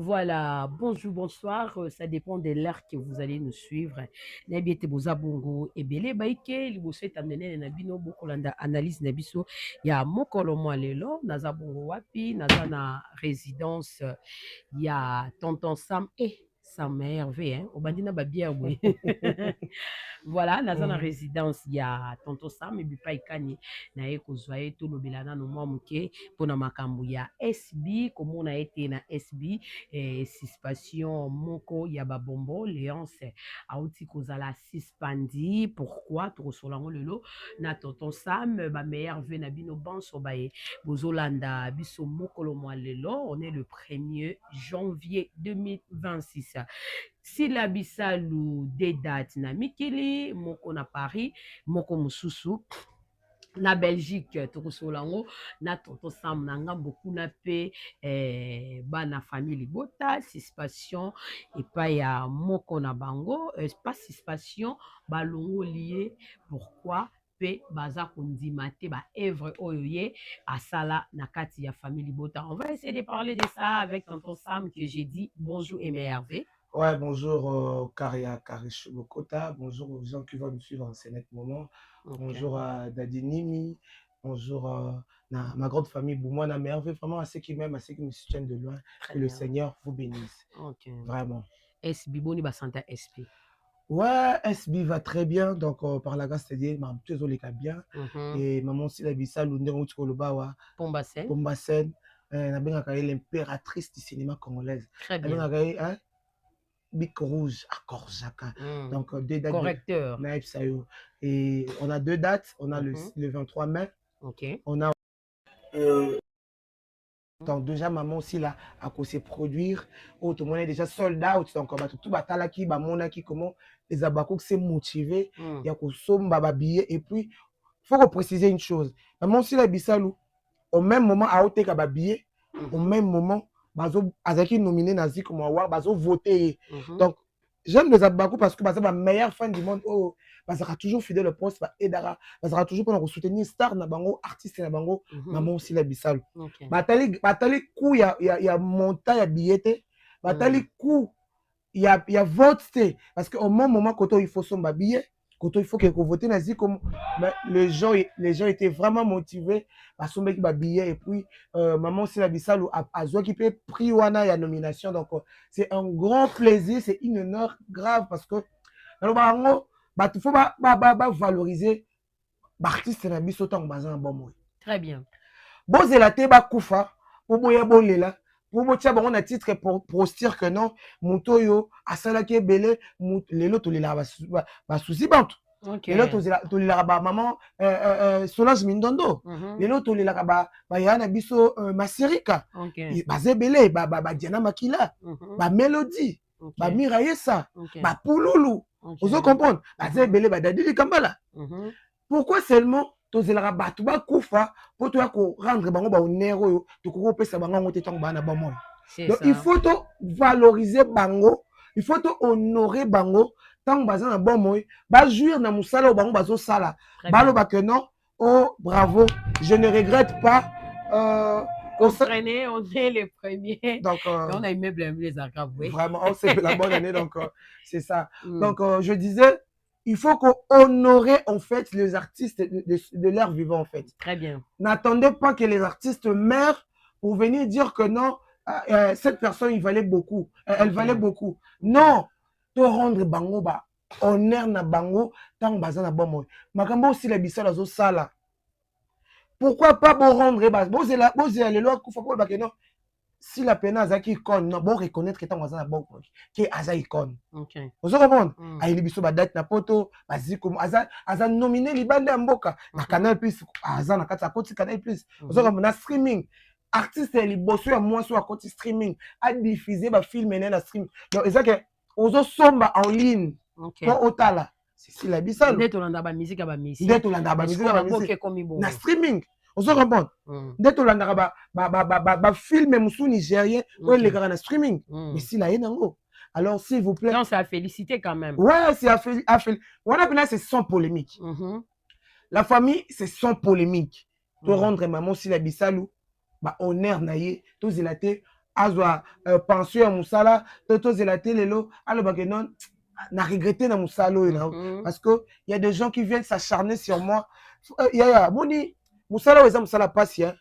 Voilà, bonjour, bonsoir. Ça dépend de l'heure que vous allez nous suivre. Nabiete boza bongo ebele baike liboso etamnene na bino bokolanda analyse na biso ya mokolo mwa lelo naza bongo wapi naza na résidence ya tonton Sam et Sam Hervé hein obandi na ba bière boye. Voilà, naza na Mm. résidence ya tonton Sam ebipa ekani na ye kozwa ye tolobela nano mwa moke mpona makambo ya SB komona ete na SB suspension moko ya babombo Léonce auti kozala suspandi pourquoi tokosola ngo lelo na tonton Sam ba meilleur ve na bino banso baye bozolanda biso mokolo mwa lelo on est le 1er janvier 2026 Sila bisalu de date na mikili moko na Paris moko mosusu na Belgique tokosolango na tonton Sam na ngambo kuna pe bana famille libota suspension epai ya moko na bango pas suspension balongo lié pourquoi pe baza kondima te ba œuvre oyo ye asala na kati ya famille libota. On va essayer de parler de ça avec tonton Sam que j'ai dit bonjour et merveille. Ouais, bonjour Karia Karish Bokota, bonjour aux gens qui vont nous suivre en ce net moment, Ok, bonjour à Daddy Nimi, bonjour ma grande famille Boumouana Merveille, vraiment à ceux qui m'aiment, à ceux qui me soutiennent de loin, très que le bien. Seigneur vous bénisse, Ok. vraiment. SB Boni Basanta SP. Ouais, SB va très bien, donc par la grâce de Dieu, ma petite Zolé bien, Mhm. et maman Silabissa, Lunde Moutikolobawa, Pombasen. Pombasen, l'impératrice du cinéma congolaise. Très bien. Hein, Bic Rouge à Korzaka. Mm. Donc, deux dates de Correcteur. Naïf Sayo. Et on a deux dates. On a Mhm. le 23 mai. Ok. On a. euh, donc, déjà, maman aussi, là, à cause se produire. Autre monde est déjà sold out. Donc, tout batala qui, mona qui, comment les abakous c'est motivé. Mm. Il y a qu'on somme, billet. Et puis, il faut préciser une chose. Maman aussi, là, Bissalou, au même moment, à ôter qu'à billet, au Mhm. même moment, bazo azaki nominé nazi comme award bazo voté Mhm. donc j'aime les Abakou parce que c'est ma meilleure fan du monde oh ça sera toujours fidèle au poste et dara ça sera toujours pour soutenir star na bango artiste na bango Mhm. maman aussi la bisalo Ok. batali coup ya montant ya billet batali Mm. coup ya vote parce que au même moment quand il faut son billet quand il faut que voter nazi comme les gens étaient vraiment motivés par son mec billet et puis maman c'est la bisalo a joué qui peut prix wana ya nomination donc c'est un grand plaisir c'est une honneur grave parce que alors il faut valoriser l'artiste na biso tant bazan bon moi Très bien. bozela te bakufa po boya bolela po botia bango na titre pour dire que non moto oyo asalaki ebele lelo tolelaka basusi bantu Ok. lelo tolelaka bamaman Solange Mindondo Mhm. lelo tolelaka baya na biso Masirika Ok. baza ebele Diana Makila Mhm. Bamélodie Ok. Bamira Yesa Ok. Bapululu Ok. ozo comprendre baza Mhm. ebele Badadi Kambala. Mhm. Pourquoi seulement tozelaka bato bakufa po toya korendre bango bahonneur oyo tokoki kopesa bango yango te ntango baa na bamoyo C'est donc il ça. faut to valoriser bango il faut to honorer bango ntango baza na bomoi bajuire na mosala oyo bango bazosala Très bien. baloba que non oh bravo je ne regrette pas Comprenez, on est les premiers. donc On a immeuble les arabes, oui. vraiment on s'est fait la bonne année donc c'est ça Mm. donc je disais il faut qu'on honorer en fait les artistes de leur vivant en fait. Très bien. N'attendez pas que les artistes meurent pour venir dire que non, cette personne, il valait beaucoup. Elle valait beaucoup. Non, to rendre bango ba honneur na bango tant baza na bomo. Makambo aussi la bisala zo sala. Pourquoi pas bon rendre bas? Bon c'est le loi kufa pour ba que non. Si la peine azaki icône, non bon reconnaître que tant baza na bon que aza icône. Ok. Vous comprendre? Aïe biso ba date na poto, basi comme aza nominé libanda ya mboka na Canal Plus, aza na kati ya koti Canal Plus. Vous comprendre na streaming. Artiste liboso ya moi sur côté streaming, a diffuser ba film na streaming. Donc ça que ozo somba en ligne. Ok. Pour otala. C'est la bisalo. Nde tolanda ba musique ba musique. Nde tolanda ba musique ba musique. Na streaming. Vous comprendre? Nde tolanda ba film musu nigérien ou les gars na streaming. Mais si la yenango. Alors, s'il vous plaît. Non, c'est à féliciter quand même. Ouais, c'est à féliciter. C'est sans polémique. La famille, c'est sans polémique. Pour rendre maman si la bisalou, bah honneur naïe, tout zélaté, azwa pension ya musala toto zela telelo alobaka non na regretté na musala oyo parce que il y a des gens qui viennent s'acharner sur moi ya moni musala oyo eza musala pasi hein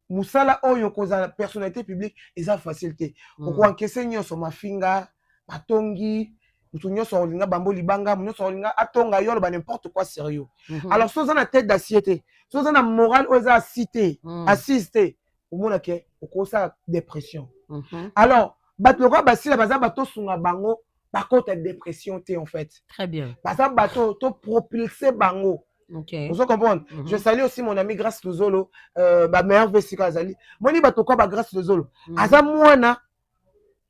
musala oyo kozala personnalité publique eza facilité oko encaisser nyonso mafinga batongi mutu nyonso olinga bambo libanga nyonso olinga atonga yo ba n'importe quoi sérieux alors soza na tête d'assiette soza na morale oyo eza cité assisté omona ke okosa dépression alors bato lokola basila baza bato sunga bango bakota dépression te en fait très bien baza bato to propulser bango. Okay. Vous comprenez? Je salue aussi mon ami Grâce Lozolo, ma meilleure vesika azali. Moni bato quoi ba Grâce Lozolo. Aza mwana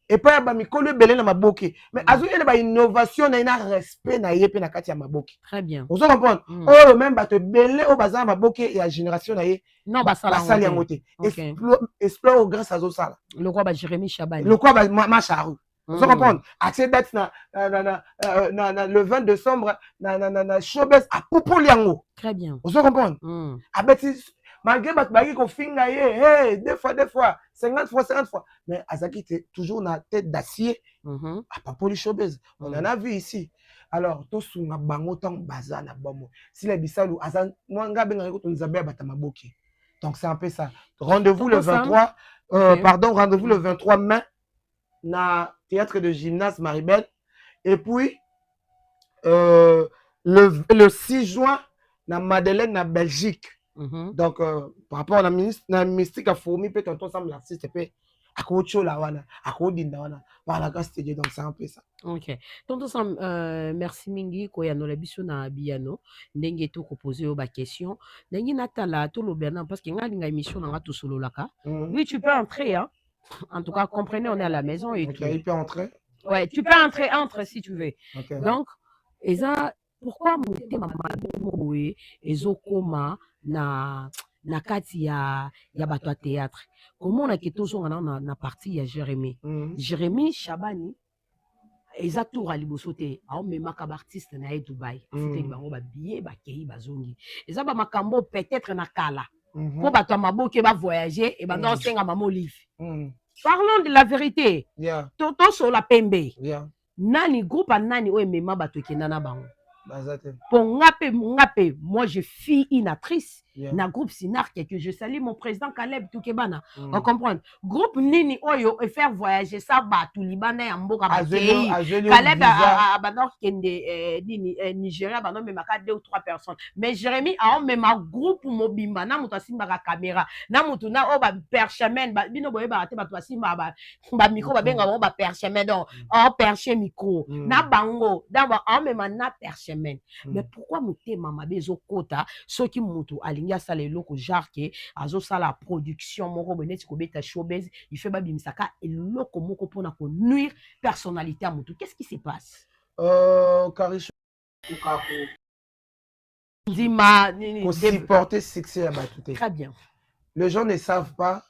et pas ba mikolo belé na maboke. Mais azu ele ba innovation na ina respect na ye pe na kati ya maboke. Très bien. Vous comprenez? Oh même bato belé o baza maboke ya génération na ye. Non ba sala yangote. Explore grâce à zo sala. Le roi ba Jérémy Chabani. Le roi ba Macharu. Vous comprenez? À cette date, le 20 décembre, na showbiz à Popoliango. Très bien. Vous comprenez? Malgré que qu'on finga hey, des fois, 50 fois. Mais Azaki était toujours dans la tête d'acier à Popoli showbiz. On en a vu ici. Alors, tout ce nga bango tant bazana bomo. Si les bisalou azan mwanga benga ko tunzabe batamaboki. Donc c'est un peu ça. Rendez-vous le 23 rendez-vous le 23 mai na théâtre de gymnase Maribel et puis le 6 juin na Madeleine na Belgique. Donc par rapport à la ministre na mystique a fourmi peut tonton ensemble l'artiste peut akocho la wana akodinda wana par la grâce de Dieu. Donc c'est un peu ça. OK. Tonton Sam merci mingi ko ya no la biso na biano ndenge to ko poser ba question ndenge natala to lo bien parce que nga émission na to solo laka. Oui, tu peux entrer hein. En tout cas, comprenez, on est à la maison et okay, tout. Il peut entrer? Ouais, tu peux entrer, entre si tu veux. Okay. Donc, pourquoi mon ezokoma na kati ya bato ya théâtre? Comment on a keto na partie ya Jérémy? Jérémy Chabani eza tour à libosote a même ka artiste na Dubaï. C'était bango ba billet ba kei bazongi. Eza ba makambo peut-être na kala. Pour bato maboke ba voyager et ba non senga mamo livre. Parlons de la vérité. Yeah. Toto sur la pembe. Yeah. Nani groupe a nani o mema bato kenana bango. Bazate. Pour ngape, moi je suis une actrice. Yeah. Na groupe Sinark que je salue mon président Caleb Toukebana. On comprend. Groupe Nini Oyo et faire voyager ça batou Libanais en Mboka Bakei. Caleb a banor kende Nigeria banor même à 2 ou 3 personnes. Mais Jérémy a même un groupe mobimba na muto simba ka caméra. Na muto na o ba perchemen ba bino boye ba te ba to simba ba micro ba benga ba perchemen donc en perche micro. Na bango d'abord en même na perchemen. Mais pourquoi muté mama bezo kota ceux qui muto ali ya sala eloko jarke azo sala production moko beneti ko beta showbiz il fait babimisaka eloko moko pona ko nuire personnalité à mutu. Qu'est-ce qui se passe? Karish Dima supporter succès à Batouté. Très bien. Les gens ne savent pas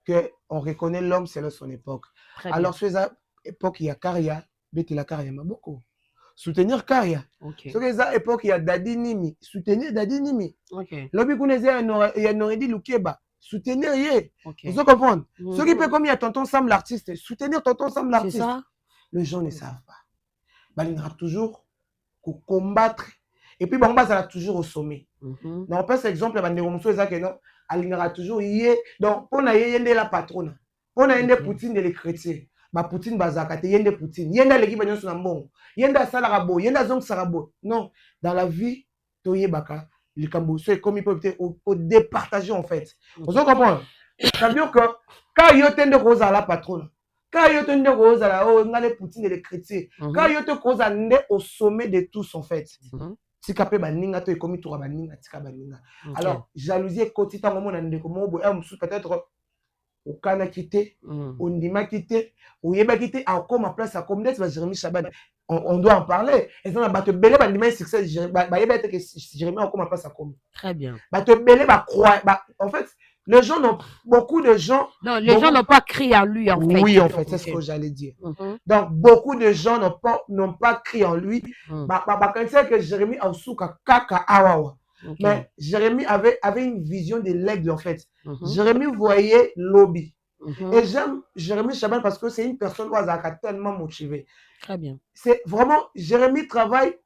que on reconnaît l'homme selon son époque. Très alors sur cette époque il y a Karia, beti la Karia beaucoup. Soutenir Karia. Okay. Sur cette époque il y a Dadi Nimi, soutenir Dadi Nimi. Okay. L'objet qu'on il y a Noredi Lukeba, soutenir yé. Okay. Vous comprenez? Ceux qui peuvent comme il y a Tonton Sam l'artiste, soutenir Tonton Sam l'artiste. C'est ça. Les gens ne savent pas. Il y aura toujours pour combattre. Et puis bon, ça va toujours au sommet. Donc on peut cet exemple, il y aura toujours yé. Donc on a yé la patronne. On a yé Poutine de les chrétiens. Ba Poutine bazakate yende Poutine yenda leki banyo na mbongo yenda salarabo yenda zong sarabo. Non, dans la vie toye baka likambo c'est comme il peut être au départager en fait. Vous comprenez? Ça veut dire que quand yo tende rose à la patronne, quand yo tende rose à la ngale Poutine et les chrétiens, quand yo te cause ande au sommet de tous en fait. Si capé baninga to ekomi to baninga tika baninga. Alors jalousie côté tant moment na ndeko mo bo peut-être au Kana quitté, au Ndima quitté, au Yeba quitté, à comme à place à comme d'être Jérémy Chaban. On doit en parler. Et ça, bah te belé, bah Ndima succès, bah Yeba que Jérémy a comme à place à comme. Très bien. Bah te belé, bah croire, bah en fait, les gens n'ont beaucoup de gens. Non, les gens n'ont pas crié en lui en fait. Oui, en fait, c'est ce que j'allais dire. Donc beaucoup de gens n'ont pas crié en lui. Bah quand c'est que Jérémy a souka kaka awawa. Okay. Mais Jérémy avait une vision de l'aigle en fait. Jérémy voyait lobby. Et j'aime Jérémy Chaban parce que c'est une personne qui a tellement motivée. Très bien. C'est vraiment, Jérémy travaille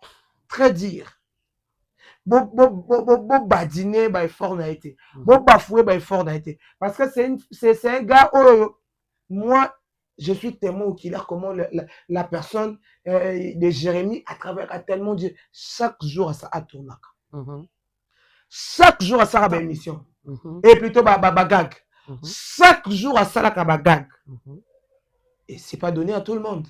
très dur. Bon badiner, bah effort n'a été. Bon bafouer, bah effort n'a été. Parce que c'est un gars, moi, je suis témoin qu'il a comment la personne de Jérémy à travers tellement dit chaque jour à ça à tourner. Chaque jour à ça à émission. Et plutôt gag. Chaque jour à ça la gag. Et c'est pas donné à tout le monde.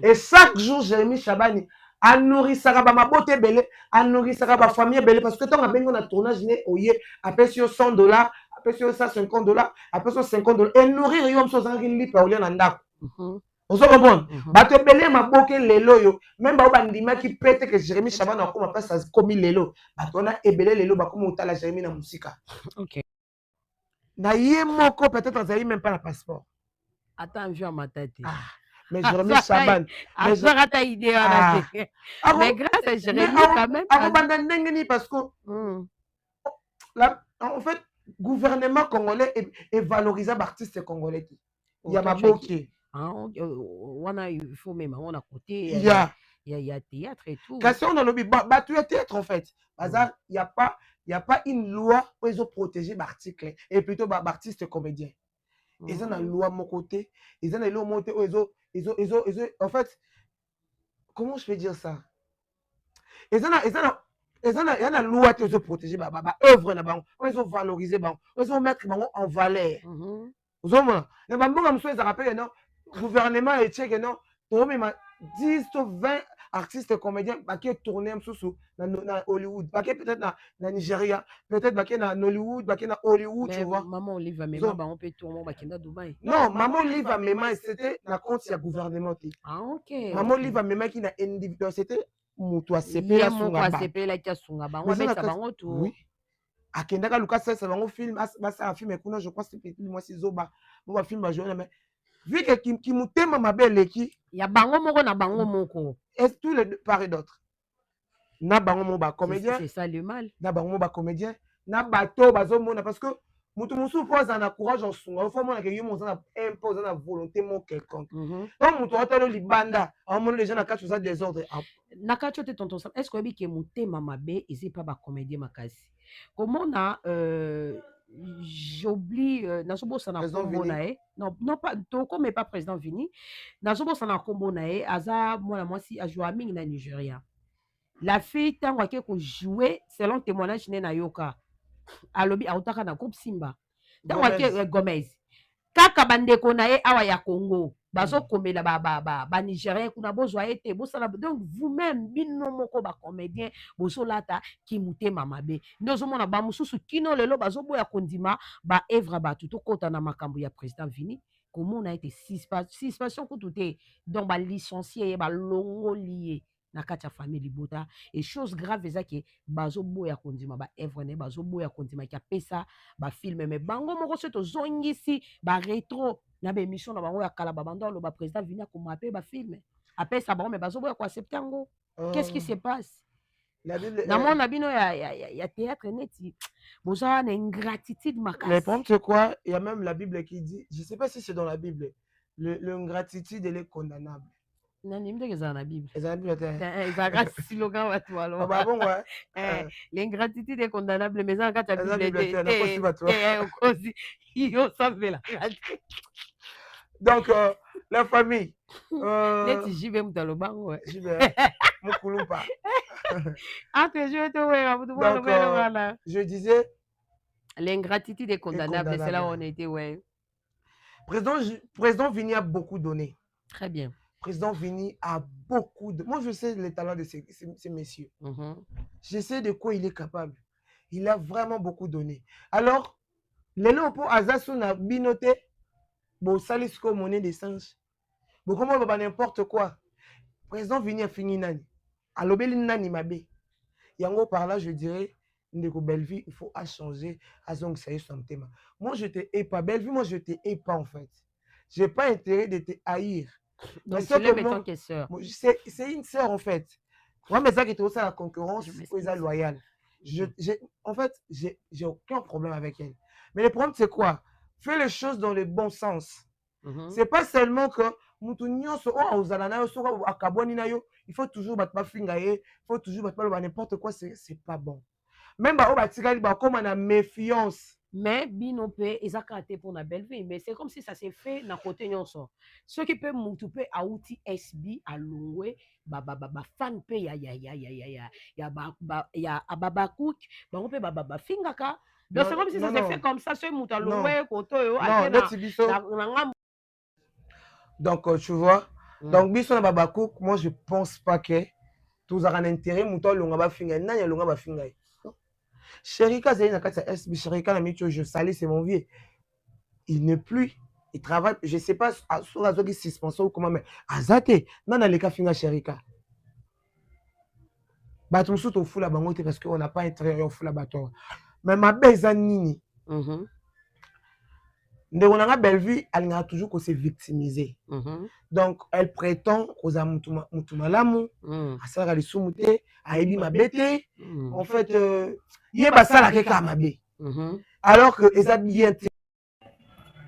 Et chaque jour Jérémy Chabani a nourri Saraba ma beauté belle, a nourri Saraba famille belle parce que tant que on a tournage né oye après sur $100, après sur ça $50, après sur $50 et nourrir yo so zangi li pa olé na ndako. Ozo comprendre? Bato belle ma boke lelo yo, même ba bandima qui pète que Jérémy Chabani a comme pas ça comme lelo. Bato na ebele lelo ba comme otala Jérémy na musika. OK. Na yé moko peut-être on même pas la passeport. Attends, viens à ma tête. Mais Jérémy Chaban. Mais grâce à Jérémy, quand même. Parce que, en fait, le gouvernement congolais est valorisé par l'artiste congolais. Il y a ma boquille. Il faut même, on a côté. Il y a théâtre et tout. Quand on a le théâtre, en fait. Il n'y a pas une loi où ils ont protégé l'article et plutôt l'artiste comédien. Ils ont une loi à mon côté. Ils ont une loi à mon côté. En fait, comment je peux dire ça? Ils ont une loi qui ont protégé l'œuvre. Ils ont valorisé. Ils ont mettre en valeur. Vous avez le gouvernement est check, non? 10 ou 20 artistes comédiens qui ont tourné dans Hollywood, peut-être dans Nigeria, peut-être dans Hollywood, dans Hollywood, tu vois. Maman Olive on peut tourner à Dubaï. Non, Maman Olive c'était dans le compte du gouvernement. Ah, ok. Maman Olive qui n'a individuel, c'était Moutoua CP la Sungaba. Oui. Akendaka Lucas c'est un film, un film, je crois que c'est moi si Zoba, moi film mais vu que qui mutema mabele qui ya bango moko na bango moko est tous les part et d'autres na bango mo ba comédien c'est ça le mal na bango mo ba comédien na bato bazomona parce que mutu musu pose na courage en sunga faut mona que yo mona impose na volonté mo quelconque donc mutu otelo libanda on mona les gens na quatre choses désordre na kacho te tonton est-ce que que mutema mabe ezi pas ba comédien makasi comment na j'oublie nazobosana kombo na ye non pas toko mais pas président Vini nazobosana kombo na ye aza mwana mwasi ajoua mingi na Nigeria la fille ntango ake kojouer selon témoignage ne na yoka alobi autaka na groupe Simba ntango ake Gomez kaka bandeko na ye awa ya Congo bazokomela ba Nigérien kuna bozwa ete bosala donc vous-même bino moko ba comédien bozolata ki mutema mabe ndozomona ba mususu kino lelo bazoboya kondima ba evra batu tokota na makambo ya président Vini komona ete suspension kutu te donc ba licencié ba longo lié na kati ya famille libota et chose grave ezaki bazoboya kondima ba evre ne bazoboya kondima ki apesa ba film mais bango moko se tozongisi ba rétro na ba émission na bango ya kala babando lo ba président Vini akomape ba film apesa bango mais bazoboya ko accepter ngo qu'est-ce qui se passe na mon abino ya théâtre neti boza na ingratitude makasi. Mais prendre c'est quoi? Il y a même la Bible qui dit, je sais pas si c'est dans la Bible, l'ingratitude elle est condamnable. Nani mde eza na Bible. Eza na Bible. Eza slogan watu alors. Bah bon ouais. L'ingratitude est condamnable mais ça kata Bible. Donc la famille. Neti jibe mutalobango ouais. Jibe. Mukulumpa. Donc je disais l'ingratitude est condamnable, c'est là où on était ouais. Président Vini a beaucoup donné. Très bien. Président Vini a beaucoup de... Moi, je sais les talents de ces messieurs. Je sais de quoi il est capable. Il a vraiment beaucoup donné. Alors, les lots pour Azasuna binoté, bon, salisco monnaie d'essence. Bon, comment on va n'importe quoi. Président Vini a fini nani. Alors, nani mabe. Yango par là, je dirais, Ndeko Bellevue, il faut changer. Azong, ça y est, son thème. Moi, je te hais pas. Bellevue, moi, je te hais pas, en fait. Je n'ai pas intérêt de te haïr. Donc, c'est une sœur, en fait. Moi, mais ça qui est aussi la concurrence, c'est loyale. En fait, j'ai aucun problème avec elle. Mais le problème, c'est quoi? fais les choses dans le bon sens. C'est pas seulement que mutu nyonso o ozala na yo soko akabwani na yo, il faut toujours battre finga ye, il faut toujours battre n'importe quoi, c'est pas bon. Même ba o batikali ba comme na méfiance. Mais bino pe ezaka te pour na belle vie, mais c'est comme si ça s'est fait na côté nyonso. Ce qui peut mutu pe auti SB à louer ba fan pe ya ababakouk ba on pe ba fingaka. Donc c'est comme si ça s'est fait comme ça, ce mutu à louer koto yo na. Donc tu vois, donc biso na babakouk, moi je pense pas que tous aura un intérêt mutu longa ba finga nanya longa ba finga. Sherika Zali na kati ya SB, Sherika na micho je salue, c'est mon vieux. Il n'est plus, il travaille, je sais pas sur la zone qui suspension ou comment, mais azate nana leka finga Sherika. Batum sous au fou la bangote parce qu'on n'a pas intérêt au fou la bâton. Mais ma beza nini. On a belle vie, elle a toujours qu'on s'est victimisé. Donc elle prétend aux amoutoumalamou, à ça les soumouté, à Ebi ma bête. En fait, il y a ça la keka mabé. Alors que les habillés.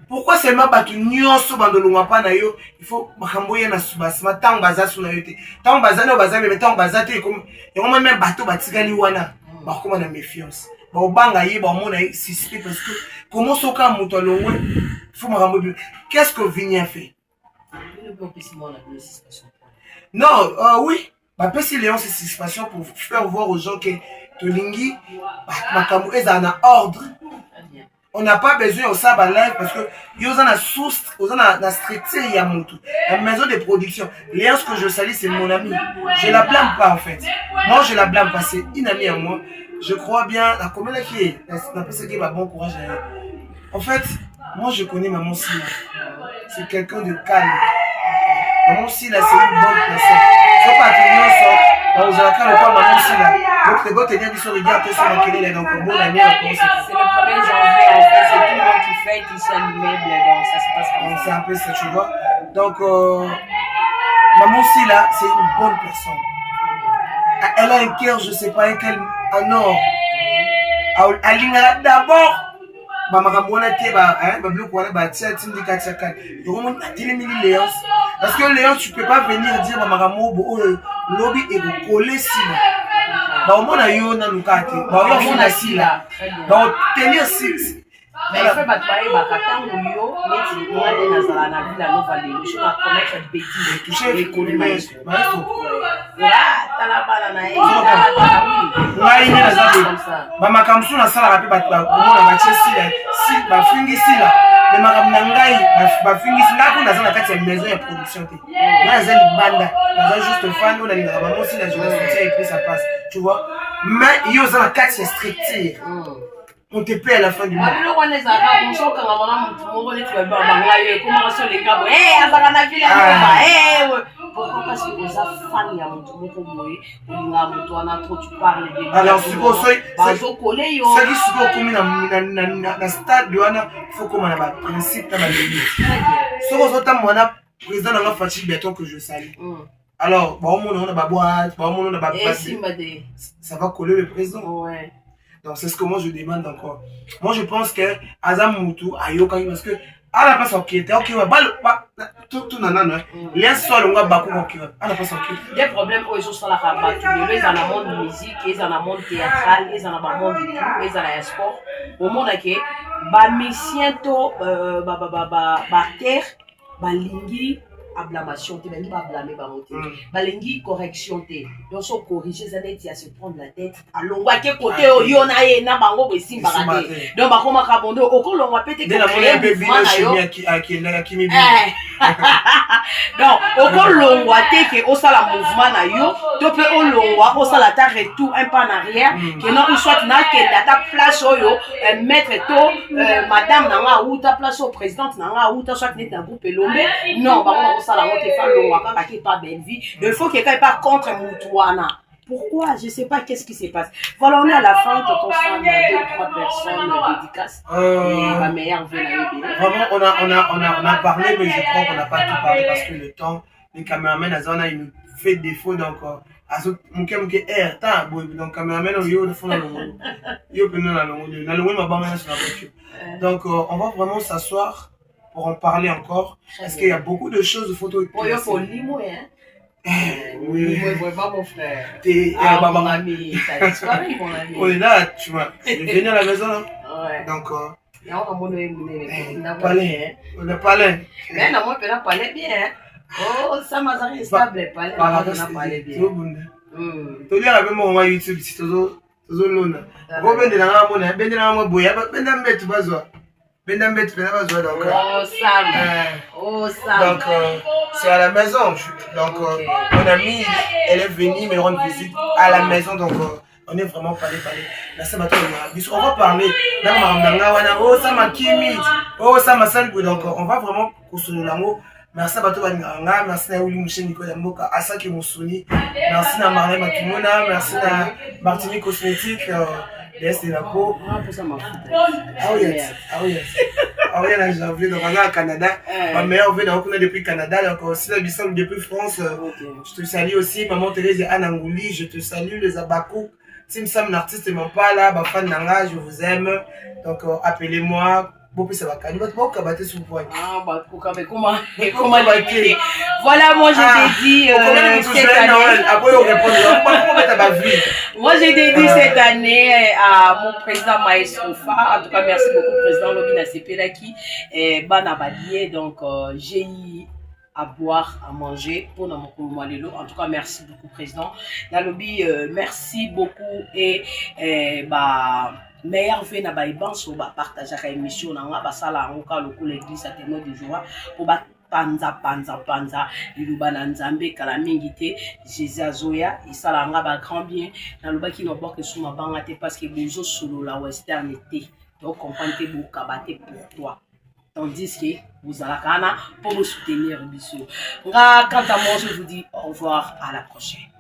Pourquoi seulement batu nyonso bandolonga pa na yo, il faut makamboya na subasma tant baza suna yote. Tant baza no baza mais tant baza te comme et on même bateau batikali wana. Ba koma na méfiance. Ba obanga ye ba mona suspect parce que comment soka muto longwe faut makambo. Qu'est-ce que Vigna fait? Non, oui. Bah si Léon c'est satisfaction pour faire voir aux gens que Tolingi makambo est en ordre. On n'a pas besoin au sabbat live parce que ils ont la source, ils ont la structure Yamutu, la maison de production. Léon, ce que je salue, c'est mon ami. Je la blâme pas en fait. Moi, je la blâme pas. C'est une amie à moi. Je crois bien. La commune qui est, la personne qui va bon courage. En fait, moi, je connais Maman Silla. C'est quelqu'un de calme. Maman Silla, c'est une bonne personne. Faut pas tenir ça. Vous allez faire le pas Maman Silla. Donc, les gars, tenir sur le gars, sur la télé, donc, bon, la mienne, c'est le 1er janvier, en fait, c'est tout le monde qui fait, qui soit l'immeuble, donc ça se passe comme ça. C'est un peu ça, tu vois. Donc, Maman Silla, c'est une bonne personne. Elle a un cœur, je sais pas, un or. Elle a d'abord. Parce que Léon, tu peux pas venir dire lobby et vous coller si. Au moins, il y a un tenir si. Mais il faut pas parler de Bakatan ou Yo, mais tu dois aller dans la ville à Nova Léo. Je vais commettre une bêtise. Toucher les collègues. Maestro. T'as la balle à la Mama Kamsu na sala rapi batumona bachesi si bafingi sila mais makamnangai bafingi sila na zana kati ya maison ya production te na zali banda na juste fan on a linga maman si la journée sortie et puis ça passe tu vois mais yo zana kati ya structure on te paie à la fin du mois. Pourquoi? Parce que vous avez fan ya mutu moko boye olinga mutu wana trop tu parles de alors si vous soyez bazo coller yo ça qui se peut comme na stade wana faut comme na ba principe na ba limite so vous autant mona président na Fati Béton que je salue alors ba on a ba boîte ba on a ba ça va coller le président ouais. Donc c'est ce que moi je demande encore. Moi je pense que Azam Moutou ayoka parce que à la place ok tout nanana les sols on va bakou ok à la place ok des problèmes où ils sont la rabat ils en a monde musique ils en a monde théâtral ils en a monde du tout ils en a sport au monde que ba misiento ba terre ba lingi ablamation te bengi ba blâmer ba monter balengi correction te donc so corriger ça net à se prendre la tête alongwa ke côté yo na ye na bango be simba te donc ba koma ka bondo okolongwa pete que créer mouvement na yo qui donc okolongwa te ke osala mouvement na yo to pe olongwa osala ta retour un pas en arrière que non soit na ke ta place oyo maître to madame na nga ou ta place au présidente na nga ou ta soit net na groupe elombe non ba ça la pas belle vie. Il faut que quelqu'un pas contre Moutouana. Pourquoi? Je sais pas qu'est-ce qui se passe. Voilà, on est à la fin, tonton Sam, 2-3 personnes dédicaces. Et ma meilleure vraiment, on a parlé, mais je crois qu'on n'a pas tout parlé parce que le temps, les caméramans, ils nous fait défaut. Donc, Muke air, ta boy, donc cameraman au yo de fond yo pendant la longue ma banane sur la voiture. Donc on va vraiment s'asseoir pour en parler encore parce qu'il y a beaucoup de choses de photos. Pour limo hein. Oui, pas mon frère. Mon ami, ça disparu mon ami. On est là, tu vois. Je vais venir à la maison là. Ouais. Donc on a palais. On a palais. Mais non, moi je peux parler bien. Oh, ça m'a rien stable palais. On a parlé bien. Tu dis avec moi YouTube si tu zo lona. Ko bende na nga mona, bende na nga boya, bende mbetu bazwa. Bende mbetu pena bazwa donc. Oh Sam. Donc c'est à la maison. Donc mon amie, elle est venue me rendre visite à la maison donc on est vraiment parlé. Là ça va on va parler. Oh ça m'a kimi. Oh ça m'a salé donc on va vraiment construire l'amour. Merci à toi, merci à Ouli Mouché Nicolas Mboka, à Saki Moussouni, merci à Marlène Matimona, merci à Martinique Cosmétique, l'Est de la peau. Ah oui, là j'ai envie de revenir au Canada. Ma mère veut d'en depuis Canada, donc aussi la Bissau depuis France. Je te salue aussi, maman Thérèse et Anne Angouli, je te salue, les Abakou. Si nous sommes un artiste et mon pas là, ma fan Nanga, je vous aime. Donc appelez-moi. Voilà, moi je t'ai dit cette année. Moi j'ai dédié cette année à mon président Maestro Fa. En tout cas, merci beaucoup, président Lobina Sepelaki et Banabalier. Donc j'ai eu à boire, à manger pour notre Malelo. En tout cas, merci beaucoup, président. Nalobi, merci beaucoup et meilleur fait na baiban so ba partager la émission na nga basala ngoka loko l'église à témoin de joie pour ba panza iluba na nzambe kala mingi te Jésus azoya isala nga ba grand bien na loba ki no boke suma banga te parce que bozo solo la western été donc comprendre te bokabate pour toi tandis que vous allez kana pour vous soutenir biso nga quant à moi je vous dis au revoir à la prochaine.